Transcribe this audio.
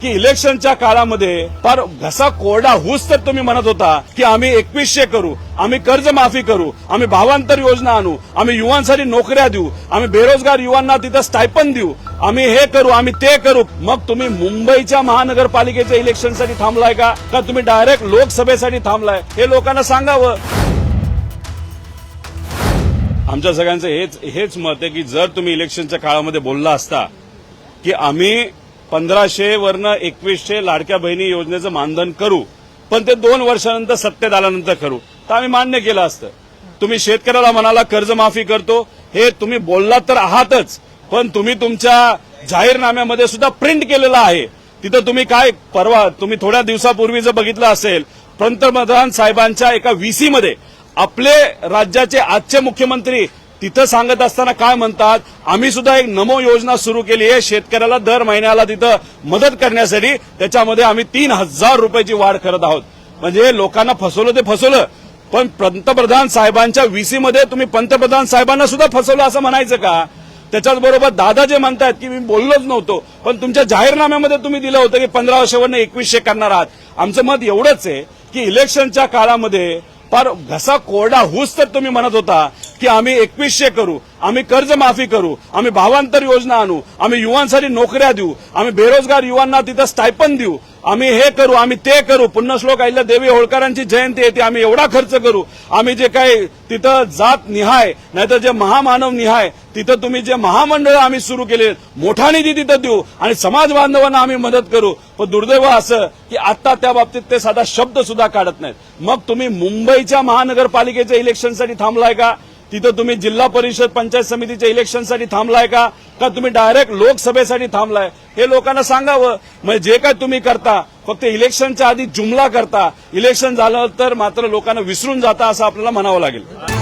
की इलेक्शनच्या काळामध्ये फार घसा कोरडा होऊस तर तुम्ही म्हणत होता की आम्ही 2100 करू, आम्ही कर्जमाफी करू, आम्ही भावांतर योजना आणू, आम्ही युवांसाठी नोकऱ्या देऊ, आम्ही बेरोजगार युवांना तिथं स्टायपन देऊ, आम्ही हे करू, आम्ही ते करू. मग तुम्ही मुंबईच्या महानगरपालिकेच्या इलेक्शनसाठी थांबलाय का तुम्ही डायरेक्ट लोकसभेसाठी थांबलाय? हे लोकांना सांगावं. आमच्या सगळ्यांचं हेच मत आहे की जर तुम्ही इलेक्शनच्या काळामध्ये बोलला असता की आम्ही 1500 वरनं 2100 लाडक्या बहिणी योजनेचं मानधन करू, पण ते 2 वर्षानंतर सत्तेत आल्यानंतर करू, तर आम्ही मान्य केलं असतं. तुम्ही शेतकऱ्याला म्हणाला कर्जमाफी करतो, हे तुम्ही बोललात तर आहातच, पण तुम्ही तुमच्या जाहीरनाम्यामध्ये सुद्धा प्रिंट केलेलं आहे. तिथं तुम्ही काय परवा तुम्ही थोड्या दिवसापूर्वी जर बघितलं असेल, पंतप्रधान साहेबांच्या एका व्हीसी मध्ये आपले राज्याचे आजचे मुख्यमंत्री तिथं सांगत असताना काय म्हणतात, आम्ही सुद्धा एक नमो योजना सुरू केली आहे शेतकऱ्याला दर महिन्याला तिथं मदत करण्यासाठी, त्याच्यामध्ये आम्ही 3000 रुपयाची वाढ करत आहोत. म्हणजे लोकांना फसवलं ते फसवलं, पण पंतप्रधान साहेबांच्या व्हीसी मध्ये तुम्ही पंतप्रधान साहेबांना सुद्धा फसवलं असं म्हणायचं का? त्याच्याचबरोबर दादा जे म्हणतात की मी बोललोच नव्हतो, पण तुमच्या जाहीरनाम्यामध्ये तुम्ही दिलं होतं की 1500 वरनं 2100 करणार आहात. आमचं मत एवढंच आहे की इलेक्शनच्या काळामध्ये फार घसा कोरडा होऊस तर तुम्ही म्हणत होता की आम्ही 2100 करू, आम्ही कर्जमाफी करू, आम्ही भावांतर योजना आणू, आम्ही युवांसाठी नोकऱ्या देऊ, आम्ही बेरोजगार युवांना तिथं स्टायपन देऊ, आम्ही हे करू, आम्ही ते करू. पुण्यश्लोक अहिल्या देवी होळकरांची जयंती येते, आम्ही एवढा खर्च करू, आम्ही जे काही तिथं जात निहाय नाहीतर जे महामानव निहाय तिथं तुम्ही जे महामंडळ आम्ही सुरू केले मोठा निधी तिथं देऊ आणि समाज बांधवांना आम्ही मदत करू. पण दुर्दैव असं की आता त्या बाबतीत ते साधा शब्द सुद्धा काढत नाहीत. मग तुम्ही मुंबईच्या महानगरपालिकेच्या इलेक्शनसाठी थांबलाय का? तिथं तुम्ही जिल्हा परिषद पंचायत समितीच्या इलेक्शनसाठी थांबलाय का तुम्ही डायरेक्ट लोकसभेसाठी थांबलाय? हे लोकांना सांगावं. म्हणजे जे काय तुम्ही करता फक्त इलेक्शनच्या आधी जुमला करता, इलेक्शन झालं तर मात्र लोकांना विसरून जाता असं आपल्याला म्हणावं लागेल.